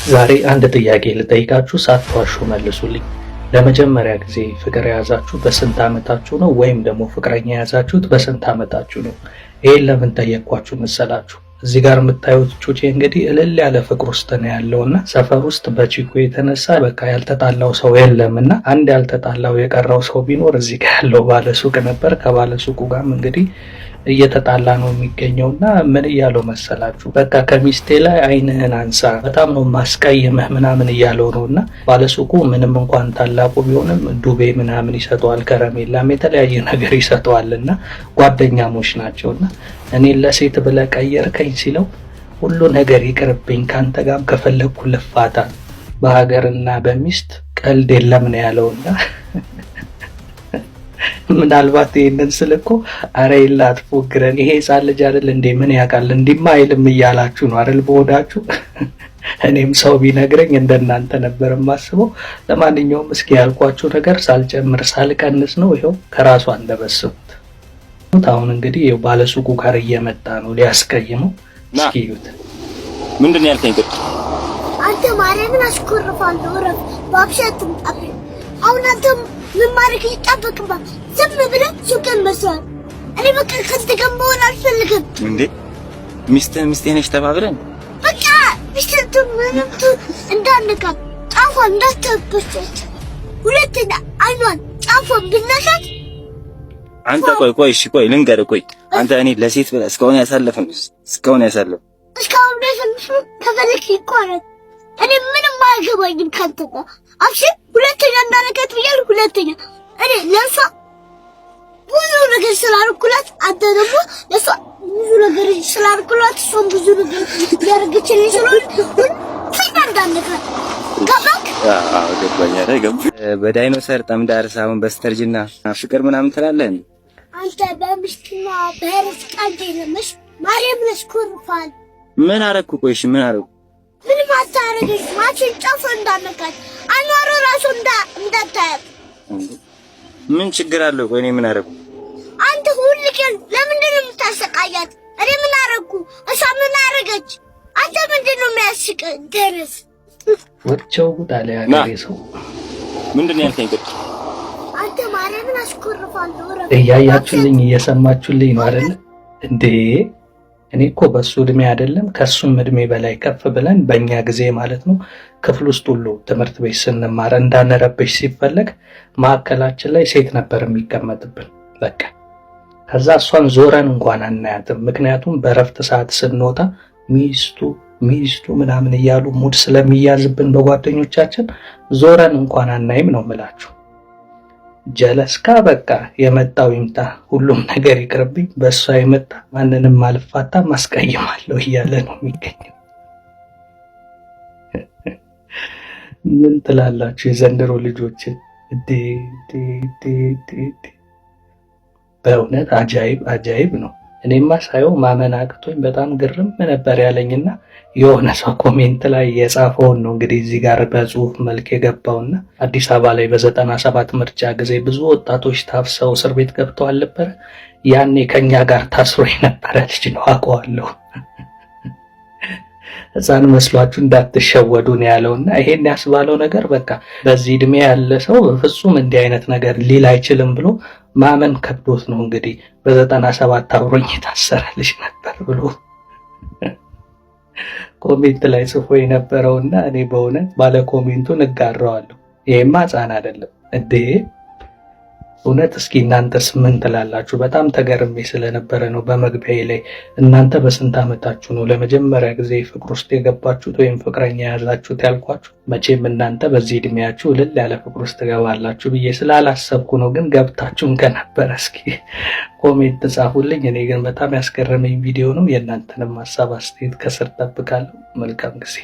ዛሬ አንድ ጥያቄ ልጠይቃችሁ፣ ሳትዋሹ መልሱልኝ። ለመጀመሪያ ጊዜ ፍቅር የያዛችሁ በስንት ዓመታችሁ ነው? ወይም ደግሞ ፍቅረኛ የያዛችሁት በስንት ዓመታችሁ ነው? ይሄን ለምን ጠየቅኳችሁ መሰላችሁ? እዚህ ጋር የምታዩት ጩጬ እንግዲህ እልል ያለ ፍቅር ውስጥ ነው ያለውና ሰፈር ውስጥ በቺኮ የተነሳ በቃ ያልተጣላው ሰው የለምና አንድ ያልተጣላው የቀረው ሰው ቢኖር እዚህ ጋር ያለው ባለሱቅ ነበር። ከባለሱቁ ጋርም እንግዲህ እየተጣላ ነው የሚገኘውና ምን እያለው መሰላችሁ? በቃ ከሚስቴ ላይ አይንህን አንሳ፣ በጣም ነው ማስቀይመህ ምናምን እያለው ነውና ባለሱቁ ምንም እንኳን ታላቁ ቢሆንም ዱቤ ምናምን ይሰጠዋል፣ ከረሜላም የተለያየ ነገር ይሰጠዋልና ጓደኛሞች ናቸውና እኔን ለሴት ብለህ ቀየርከኝ ሲለው ሁሉ ነገር ይቅርብኝ፣ ካንተ ጋርም ከፈለኩ ልፋታ፣ በሀገርና በሚስት ቀልድ የለም ነው ያለውና ምናልባት ይሄንን ስልኮ አረ ይላት ፎግረን ይሄ ሕፃን ልጅ አይደል እንዴ ምን ያውቃል እንዲማ አይልም እያላችሁ ነው አይደል በወዳችሁ። እኔም ሰው ቢነግረኝ እንደናንተ ነበር የማስበው። ለማንኛውም እስኪ ያልኳችሁ ነገር ሳልጨምር ሳልቀንስ ነው ይሄው ከራሱ አንደበስቡት። አሁን እንግዲህ ይሄው ባለሱቁ ጋር እየመጣ ነው ሊያስቀይመው። እስኪ ይዩት። ምንድን ያልከኝ? አንተ ማርያምን አስኮርፋለሁ ረፍ ባክሸትም አብይ አሁን አንተ ምን ማድረግ ይጠበቅብሃል? ዝም ብለህ ሱቅን መስራት። እኔ በቃ ከዚህ ጋር መሆን አልፈልግም። እንዴ ሚስቴ ነሽ ተባብለን በቃ ሚስቱ ምንም እንዳንካ ጫፏ እንዳትበስጭ። ሁለተኛ አይኗን ጫፏ ብናሻት አንተ ቆይ ልንገርህ። ቆይ አንተ እኔ ለሴት ብለህ እስካሁን ያሳለፈን ከፈለክ ይቆረጥ። እኔ ምንም አያገባኝም ካንተ ጋር አብሽ። ሁለተኛ እንዳነካት ብያለሁ። ሁለተኛ እኔ ለሷ ብዙ ነገር ስላልኩላት አንተ ደግሞ ለሷ ብዙ ነገር ስላልኩላት እሷም ብዙ ነገር ያደርግችልኝ ስለሆነ እንዳነካት ገባክ? አዎ ገባኝ። በዳይኖሰር ጠምዳር ሳይሆን በስተርጅና ፍቅር ምናምን ትላለህ እንዴ? አንተ በምስኪና በርስ ቃንዴ ለምሽ ማርያም ለስኩርፋል። ምን አረኩ? ቆይሽ ምን አረኩ? ምን ማታረገሽ? ማችን ጫፍ እንዳነካት አኗሮ ራሱ እንዳታያት ምን ችግር አለው? ቆይ እኔ ምን አረኩ? አንተ ሁልቀን ለምንድን ነው የምታሰቃያት? እኔ ምን አረኩ? እሷ ምን አረገች? አንተ ምንድን ነው የሚያስቅ? ደረስ ወጥቸው ጉዳለ ያገሬ ሰው ምንድን ነው ያልከኝ? አንተ ማርያምን አስኮርፋለሁ። እያያችሁልኝ እየሰማችሁልኝ ነው አይደል እንዴ? እኔ እኮ በሱ እድሜ አይደለም ከሱም እድሜ በላይ ከፍ ብለን በእኛ ጊዜ ማለት ነው ክፍል ውስጥ ሁሉ ትምህርት ቤት ስንማር እንዳንረብሽ ሲፈለግ ማዕከላችን ላይ ሴት ነበር የሚቀመጥብን። በቃ ከዛ እሷን ዞረን እንኳን አናያትም። ምክንያቱም በረፍት ሰዓት ስንወጣ ሚስቱ ምናምን እያሉ ሙድ ስለሚያዝብን በጓደኞቻችን ዞረን እንኳን አናይም ነው የምላችሁ። ጀለስካ በቃ የመጣው ይምጣ፣ ሁሉም ነገር ይቅርብኝ፣ በእሷ የመጣ ማንንም አልፋታ ማስቀይማለሁ እያለ ነው የሚገኘው። ምን ትላላችሁ የዘንድሮ ልጆች? በእውነት አጃይብ ነው። እኔማ ሳየው ማመን አቅቶኝ በጣም ግርም ነበር ያለኝና የሆነ ሰው ኮሜንት ላይ የጻፈውን ነው እንግዲህ እዚህ ጋር በጽሁፍ መልክ የገባውና አዲስ አበባ ላይ በ97 ምርጫ ጊዜ ብዙ ወጣቶች ታፍሰው እስር ቤት ገብተው አልነበረ? ያኔ ከኛ ጋር ታስሮ የነበረ ልጅ ነው አውቀዋለሁ። ሕፃን መስሏችሁ እንዳትሸወዱ ነው ያለውና ይሄን ያስባለው ነገር በቃ በዚህ እድሜ ያለ ሰው በፍጹም እንዲህ አይነት ነገር ሊል አይችልም ብሎ ማመን ከብዶት ነው እንግዲህ በ97 አብሮኝ የታሰረ ልጅ ነበር ብሎ ኮሜንት ላይ ጽፎ የነበረውና እኔ በእውነት ባለ ኮሜንቱን እጋራዋለሁ። ይሄማ ሕፃን አይደለም እንዴ! እውነት እስኪ እናንተስ ምን ትላላችሁ? በጣም ተገርሜ ስለነበረ ነው በመግቢያ ላይ። እናንተ በስንት ዓመታችሁ ነው ለመጀመሪያ ጊዜ ፍቅር ውስጥ የገባችሁት ወይም ፍቅረኛ የያዛችሁት ያልኳችሁ? መቼም እናንተ በዚህ እድሜያችሁ እልል ያለ ፍቅር ውስጥ ትገባላችሁ ብዬ ስላላሰብኩ ነው። ግን ገብታችሁም ከነበረ እስኪ ኮሜንት ጻፉልኝ። እኔ ግን በጣም ያስገረመኝ ቪዲዮ ነው። የእናንተንም ሀሳብ አስተያየት ከስር ጠብቃለሁ። መልካም ጊዜ